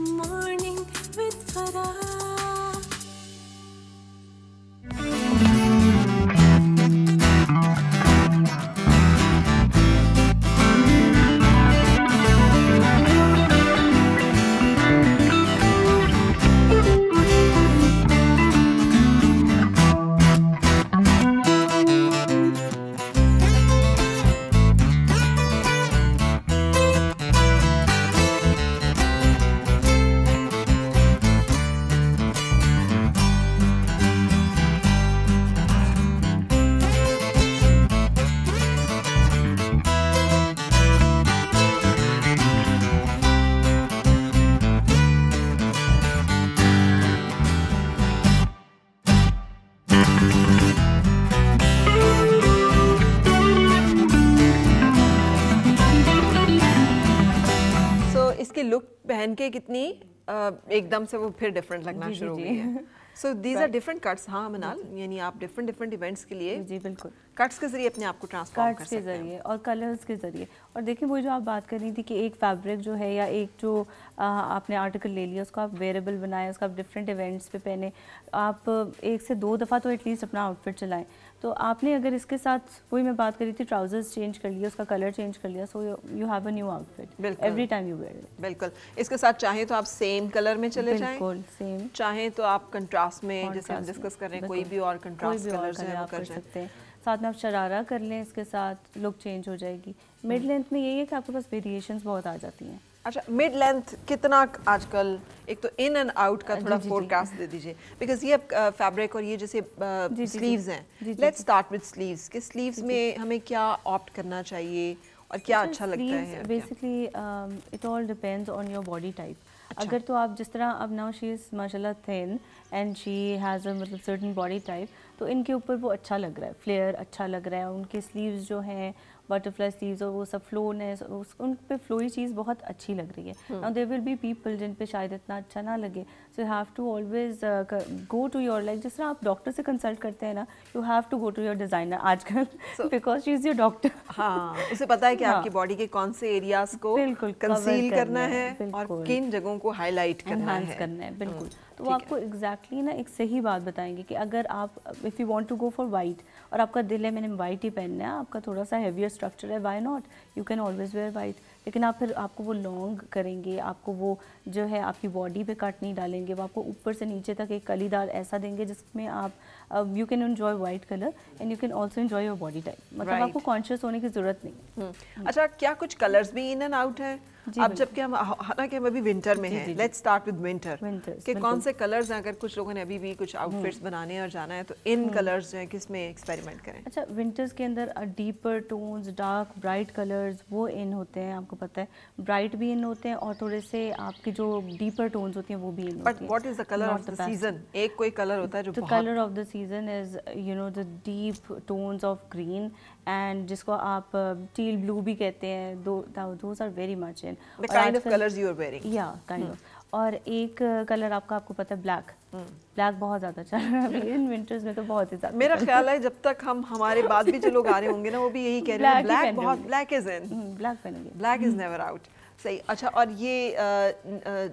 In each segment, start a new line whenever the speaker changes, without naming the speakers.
Morning with Farah.
इसकी look पहन के कितनी एकदम से वो फिर डिफरेंट लगना शुरू हो गई है। So these are different cuts. हाँ मनाल, यानी आप डिफरेंट इवेंट्स के लिए
जी बिल्कुल
कट्स के जरिए अपने आप को ट्रांसफॉर्म कर सकते हैं,
कट्स के जरिए और कलर्स के जरिए। और देखिए वो जो आप बात कर रही थी कि एक फैब्रिक जो है या एक जो आपने आर्टिकल ले लिया उसको आप वेयरेबल बनाएं, उसको आप डिफरेंट इवेंट्स पे पहने, आप 1 से 2 दफ़ा तो एटलीस्ट अपना आउटफिट चलाएं। तो आपने अगर इसके साथ वही मैं बात करी थी, ट्राउजर्स चेंज कर लिया, उसका कलर चेंज कर लिया, so you have a new outfit every time you wear it.
बिल्कुल। इसके साथ चाहे तो आप सेम कलर में चले जाएं,
बिल्कुल सेम,
चाहे तो आप कंट्रास्ट में, जैसे हम डिस्कस कर रहे हैं, कोई भी और कंट्रास्ट कलर है वो कर सकते हैं।
साथ में आप शरारा कर लें, इसके साथ लुक चेंज हो जाएगी। मिड लेंथ में यही है कि आपके पास वेरिएशंस बहुत आ जाती हैं।
अच्छा, मिड लेंथ कितना आजकल, एक तो इन एंड आउट का थोड़ा फोरकास्ट दे दीजिए, बिकॉज ये फैब्रिक और ये जैसे स्लीव्स हैं, लेट्स स्टार्ट विद स्लीव्स। के स्लीव्स में हमें क्या ऑप्ट करना चाहिए और क्या अच्छा लगता है?
Basically it all depends on your body type. अगर तो आप जिस तरह, अब नाउ शी इज़ माशाल्लाह thin and she has a मतलब सर्टेन बॉडी टाइप, तो इनके ऊपर वो अच्छा लग रहा है, फ्लेयर अच्छा लग रहा है, उनके स्लीव्स जो हैं बटरफ्लाई स्लीव्स और वो सब फ्लोनेस, उन पे फ्लोई चीज़ बहुत अच्छी लग रही है। Now there will be people जिन पे शायद इतना अच्छा ना लगे, so you have to always go to your, like जिस तरह आप डॉक्टर से कंसल्ट करते हैं ना, you have to go to your designer आजकल, because she is your doctor.
हाँ, उसे पता है कि आपकी बॉडी के कौन से एरियाज को कंसील करना है और किन जगहों को हाईलाइट करना है।
बिल्कुल। तो वो आपको एग्जैक्टली ना एक सही बात बताएंगे कि अगर आप if you want to go for white और आपका दिल है मैंने वाइट ही पहनना है, आपका थोड़ा सा हेवियर स्ट्रक्चर है, why not, you can always wear white. लेकिन आप फिर आपको वो लॉन्ग करेंगे, आपको वो जो है आपकी बॉडी पे कट नहीं डालेंगे, वो आपको ऊपर से नीचे तक एक कलीदार ऐसा देंगे जिसमें आप you can enjoy white colour and you can also enjoy your body type, मतलब आपको कॉन्शियस होने की ज़रूरत नहीं।
अच्छा, क्या कुछ कलर्स भी इन एंड आउट है? अब जबकि हम, हालांकि हम अभी विंटर में हैं, लेट्स स्टार्ट विद विंटर के कौन से कलर्स हैं? अगर कुछ लोगों ने अभी भी कुछ आउटफिट्स बनाने और जाना है तो इन कलर्स जो हैं किस में एक्सपेरिमेंट करें?
अच्छा, विंटर्स के अंदर deeper tones, dark bright colours वो इन होते हैं, आपको पता है, ब्राइट भी इन होते हैं और थोड़े से आपके जो डीपर टोन्स होती हैं वो भी इन होती हैं।
But what is the colour of the season? एक कोई कलर होता है जो
the colour of the season is you know the deep tones of green and जिसको आप टील ब्लू भी कहते हैं, those are very much in
the kind of colours you are wearing.
या काइंड ऑफ। और एक कलर आपको पता है, ब्लैक। ब्लैक बहुत ज़्यादा चल रहा है इन विंटर्स में, तो बहुत ही ज़्यादा।
मेरा ख्याल है जब तक हम, हमारे बाद भी जो लोग आ रहे होंगे ना, वो भी यही कह रहे हैं ब्लैक बहुत, ब्लैक इज इन,
ब्लैक पहनेंगे,
ब्लैक इज नेवर आउट। सही। अच्छा, और ये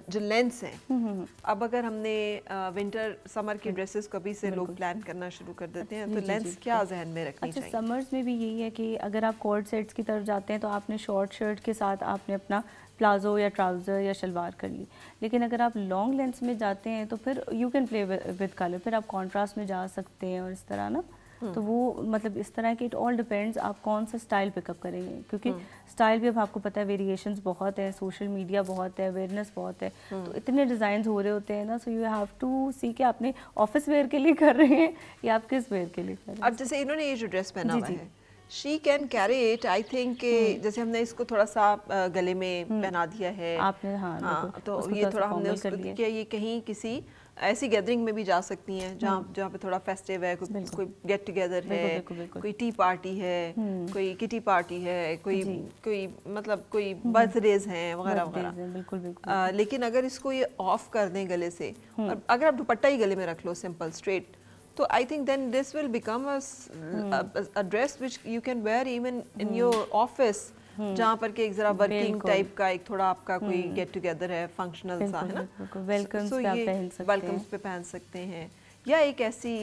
जो लेंथ्स हैं, अब अगर हमने विंटर समर की ड्रेसेस कभी से लोग प्लान करना शुरू कर देते हैं, तो लेंथ्स क्या जहन में रखनी चाहिए?
अच्छा, समर्स में भी यही है कि अगर आप कॉर्ड सेट्स की तरफ जाते हैं तो आपने शॉर्ट शर्ट के साथ आपने अपना प्लाजो या ट्राउज़र या शलवार कर ली। लेकिन अगर आप लॉन्ग लेंथ्स में जाते हैं तो फिर you can play with colour, फिर आप कॉन्ट्रास्ट में जा सकते हैं और इस तरह ना। तो वो मतलब इस तरह कि इट ऑल डिपेंड्स आप कौन सा स्टाइल पिकअप करेंगे, क्योंकि स्टाइल भी अब आपको पता है वेरिएशंस बहुत है, सोशल मीडिया बहुत है, अवेयरनेस बहुत है, तो इतने डिज़ाइन हो रहे होते हैं ना, सो यू हैव टू सी कि आपने ऑफिस वेयर के लिए कर रहे हैं या आप किस वेयर के लिए कर रहे हैं।
अब जैसे इन्होंने ये जो ड्रेस पहना हुआ है, she can carry it, I think जैसे हमने इसको थोड़ा सा गले में पहना दिया है आपने, हाँ, तो ये थोड़ा हमने उसको किया, ये कहीं किसी ऐसी गैदरिंग में भी जा सकती हैं जहाँ पे थोड़ा फेस्टिव है, कोई गेट टुगेदर है, कोई टी पार्टी है, कोई किटी पार्टी है, कोई मतलब कोई बर्थडेज हैं वगैरह वगैरह। लेकिन अगर इसको ये ऑफ कर दें गले से, और अगर आप दुपट्टा ही गले में रख लो सिंपल स्ट्रेट, तो I think then this will become a dress which you can wear even in your office जहाँ पर कि एक जरा वर्किंग टाइप का एक थोड़ा आपका कोई गेट टुगेदर है, फंक्शनल सा है ना,
वेलकम्स पे आप पहन सकते हैं,
वेलकम्स पे पहन सकते हैं, या एक ऐसी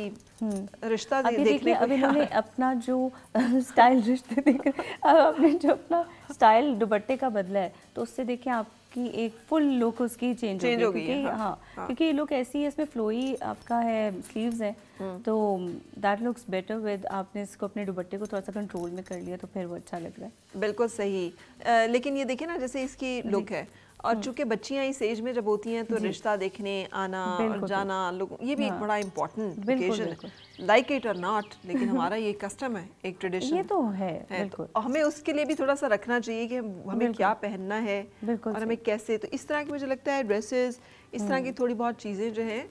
रिश्ता
देखने अब इन्होंने अपना जो स्टाइल रिश्ते देख अब आपने जो अपना स्टाइल दुपट्टे का बदला है तो उससे देखें आपकी एक फुल लुक उसकी चेंज हो गई क्योंकि हाँ क्योंकि ये लुक ऐसी है, इसमें फ्लोई आपका है, स्लीव्स हैं, तो दैट लुक्स बेटर विद आपने इसको अपने दुपट्टे को थोड़ा सा कंट्रोल में कर लिया तो फिर वो अच्छा लग रहा है।
बिल्कुल सही। लेकिन ये देखिए ना जैसे इसकी लुक है और चूंकि बच्चियां इस एज में जब होती हैं तो रिश्ता देखने आना और जाना लोग, ये भी एक बड़ा इम्पोर्टेंट ओकेजन है, लाइक इट और नॉट, लेकिन हमारा ये कस्टम है, एक ट्रेडिशन
ये तो है बिल्कुल।
तो हमें उसके लिए भी थोड़ा सा रखना चाहिए कि हमें क्या पहनना है और हमें कैसे, तो इस तरह की मुझे लगता है ड्रेसेस, इस तरह की थोड़ी बहुत चीज़ें जो हैं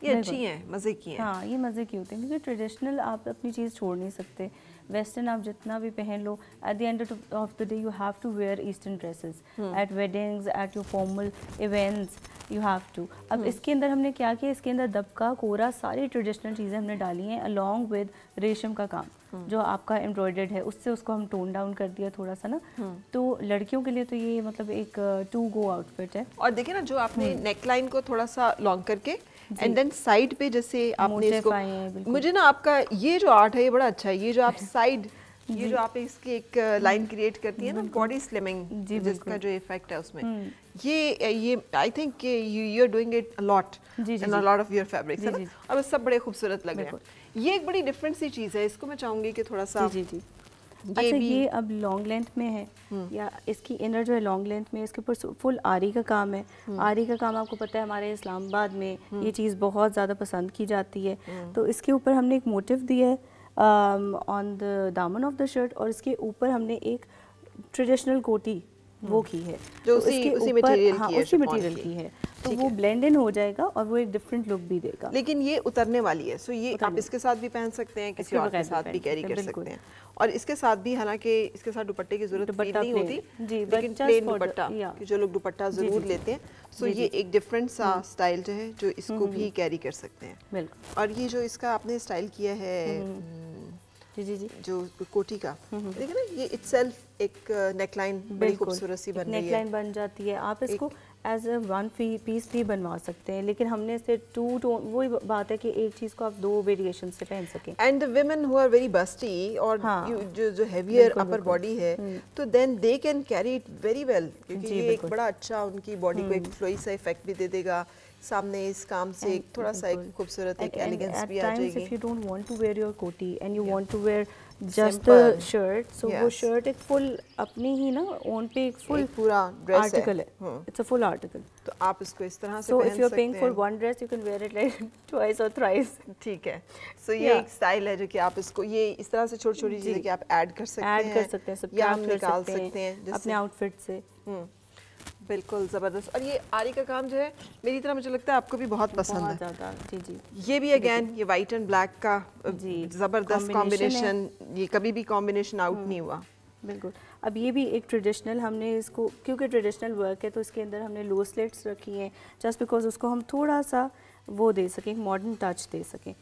ये अच्छी हैं, मज़े की हैं।
हाँ ये मज़े की होती हैं क्योंकि ट्रेडिशनल आप अपनी चीज़ छोड़ नहीं सकते, वेस्टर्न आप जितना भी पहन लो at the end of the day you have to wear eastern dresses at weddings, at your formal events you have to. अब इसके अंदर हमने क्या किया, इसके अंदर दबका कोरा सारी ट्रेडिशनल चीज़ें हमने डाली हैं अलॉन्ग विद रेशम का काम जो आपका एम्ब्रॉयडर्ड है, उससे उसको हम टोन डाउन कर दिया थोड़ा सा ना, तो लड़कियों के लिए तो ये मतलब एक टू गो आउटफिट है।
और देखिए ना जो आपने नेकलाइन को थोड़ा सा लॉन्ग करके एंड देन साइड पे जैसे आपने इसको, मुझे ना आपका ये जो आर्ट है ये बड़ा अच्छा है, ये जो आप साइड ये जो आप इसकी एक लाइन क्रिएट करती है ना, बॉडी स्लिमिंग जिसका जो इफेक्ट है उसमें, ये I think you are doing it a lot in a lot of your fabrics है ना, और वो सब बड़े खूबसूरत लग रहे हैं। ये एक बड़ी डिफरेंट सी चीज़ है, इसको मैं चाहूँगी कि थोड़ा सा
अच्छा ये अब लॉन्ग लेंथ में है या इसकी इनर जो है लॉन्ग लेंथ में, इसके ऊपर फुल आरी का काम है। आरी का काम आपको पता है हमारे इस्लामाबाद में ये चीज़ बहुत ज़्यादा पसंद की जाती है, तो इसके ऊपर हमने एक मोटिव दिया है ऑन द दामन ऑफ द शर्ट, और इसके ऊपर हमने एक ट्रेडिशनल कोटी वो की है
जो
तो
उसी मटेरियल
की है, तो वो ब्लेंड इन हो जाएगा और वो एक डिफरेंट लुक भी देगा।
लेकिन ये उतरने वाली है, सो ये आप इसके साथ भी पहन सकते हैं, किसी और के साथ भी कैरी कर सकते हैं, और इसके साथ भी हालांकि इसके साथ दुपट्टे की जरूरत नहीं होती, लेकिन प्लेन दुपट्टा जो लोग दुपट्टा जरूर लेते हैं, सो ये एक डिफरेंट सा स्टाइल जो है जो इसको भी कैरी कर सकते हैं। और ये जो इसका आपने स्टाइल किया है
जी
जो कोटी का, देखिए ना ये इटसेल्फ एक नेकलाइन बड़ी खूबसूरत सी बन रही है,
नेकलाइन बन जाती है, आप इसको एज अ वन पीस भी बनवा सकते हैं, लेकिन हमने इसे टू टोन, वही बात है कि एक चीज़ को आप दो वेरिएशन से पहन सकें।
And the women who are very busty और जो हैवियर अपर बॉडी है, तो then they can carry it very well, क्योंकि ये एक बड़ा अच्छा उनकी बॉडी को एक फ्लोई सा इफेक्ट भी दे देगा, सामने इस काम से एक थोड़ा सा एक खूबसूरत एक एलिगेंस भी आ जाएगी।
If you don't want to wear your koti and you want to wear just the shirt, so वो शर्ट एक फुल अपनी ही ना ओन पे एक फुल
पूरा ड्रेस
आर्टिकल है, इट्स अ फुल आर्टिकल,
तो आप इसको इस तरह से पहन सकते हैं।
So if you are paying for one dress you can wear it like twice और थ्राइस,
ठीक है। सो ये एक स्टाइल है जो कि आप इसको ये इस तरह से छोटी छोटी चीजें कि आप ऐड कर सकते हैं,
या
हम निकाल सकते हैं
अपने आउटफिट से।
बिल्कुल ज़बरदस्त। और ये आरी का काम जो है मेरी तरह मुझे लगता है आपको भी बहुत पसंद है।
ज़्यादा जी
ये भी अगेन ये वाइट एंड ब्लैक का ज़बरदस्त कॉम्बिनेशन, ये कभी भी कॉम्बिनेशन आउट नहीं हुआ।
बिल्कुल। अब ये भी एक ट्रेडिशनल हमने इसको, क्योंकि ट्रेडिशनल वर्क है तो इसके अंदर हमने लो स्लिट्स रखी हैं जस्ट बिकॉज उसको हम थोड़ा सा वो दे सकें, मॉडर्न टच दे सकें।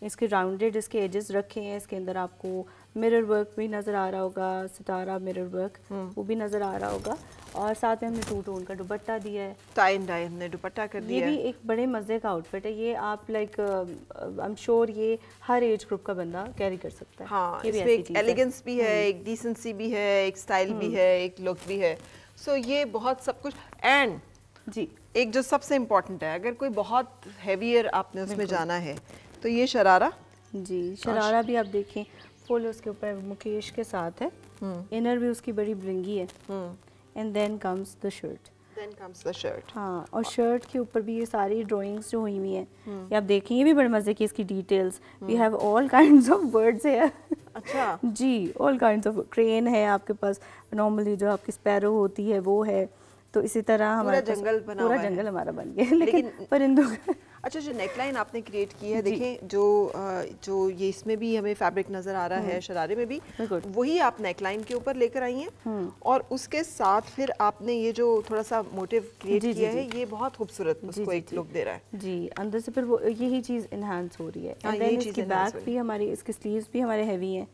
इसके राउंडेड इसके एजेस रखे हैं, इसके अंदर आपको मिरर वर्क भी नज़र आ रहा होगा, सितारा मिरर वर्क वो भी नज़र आ रहा होगा, और साथ में हमने टू टोन का दुपट्टा दिया है,
टाई एंड डाई हमने दुपट्टा कर दिया
है। ये भी एक बड़े मज़े का आउटफिट है, ये आप लाइक आई एम श्योर ये हर एज ग्रुप का बंदा कैरी कर सकता है।
हाँ, इसमें एक एलिगेंस भी है, एक डिसेंसी भी है, एक स्टाइल भी है, एक लुक भी है, सो ये बहुत सब कुछ। एंड
जी
एक जो सबसे इम्पोर्टेंट है, अगर कोई बहुत हैवियर आपने उसमें जाना है तो ये शरारा,
जी शरारा भी आप देखें फुल उसके ऊपर मुकेश के साथ है, इनर भी उसकी बड़ी ब्रिंगी है, and then comes the shirt. हाँ, और शर्ट के ऊपर भी ये सारी ड्राइंग्स जो हुई हुई हैं, ये आप देखें, ये भी बड़े मजे की इसकी details, we have all kinds of birds है।
अच्छा
जी, ऑल काइंड्स ऑफ, क्रेन है आपके पास, नॉर्मली जो आपकी स्पैरो होती है वो है, तो इसी तरह हमारा पूरा जंगल हमारा बन गया, लेकिन परिंदों का।
अच्छा, जो नेकलाइन आपने क्रिएट की है, देखें जो ये इसमें भी हमें फैब्रिक नजर आ रहा है, शरारे में भी वही आप नेकलाइन के ऊपर लेकर आई हैं, और उसके साथ फिर आपने ये जो थोड़ा सा मोटिव क्रिएट किया है, ये बहुत खूबसूरत उसको एक लुक दे रहा है।
जी, अंदर से फिर वो यही चीज इनहांस हो रही है। एंड देन इसकी बैक भी हमारी, इसके स्लीव्स भी हमारे हैवी हैं,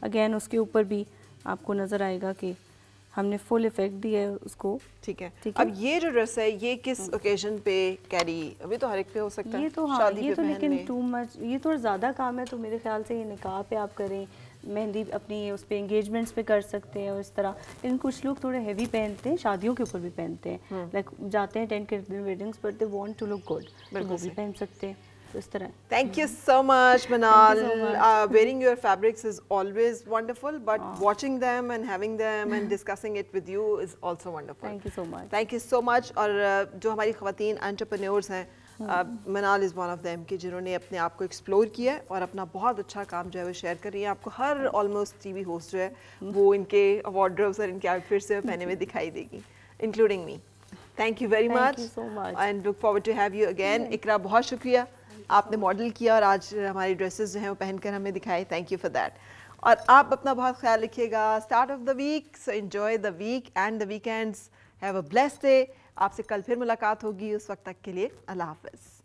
अगेन उसके ऊपर भी आपको नजर आएगा कि हमने फुल इफेक्ट दिया है उसको।
ठीक है, अब ये जो ड्रेस है ये किस ओकेजन पे कैरी, अभी तो हर एक पे हो सकता है,
ये तो हाँ, ये तो लेकिन टू मच, ये थोड़ा ज़्यादा काम है, तो मेरे ख्याल से ये निकाह पे आप करें, मेहंदी अपनी उस पे एंगेजमेंट्स पे कर सकते हैं और इस तरह। लेकिन कुछ लोग थोड़े हैवी पहनते हैं, शादियों के ऊपर भी पहनते हैं, लाइक जाते हैं अटेंड करते हैं weddings, but they want to look good, तो वो भी पहन सकते हैं इस तरह।
Thank you so much, Manal. Wearing your fabrics is always wonderful, but watching them and having them and discussing it with you is also wonderful.
Thank you so much.
Thank you so much. और जो हमारी ख़वातीन entrepreneurs हैं, Manal is one of them कि जिन्होंने अपने आप को एक्सप्लोर किया है और अपना बहुत अच्छा काम जो है वो शेयर कर रही है। आपको हर ऑलमोस्ट टीवी होस्ट जो है वो इनके वार्डरोब्स और इनके आउटफिट्स से पहने में दिखाई देगी, including me. Thank you very much.
Thank you so much.
And look forward to have you again. इकरा, बहुत शुक्रिया, आपने मॉडल किया और आज हमारी ड्रेसेस जो हैं वो पहनकर हमें दिखाए। Thank you for that. और आप अपना बहुत ख्याल रखिएगा। Start of the week, so enjoy the week and the weekends. Have a blessed day. आपसे कल फिर मुलाकात होगी, उस वक्त तक के लिए अल्लाह हाफ़िज़।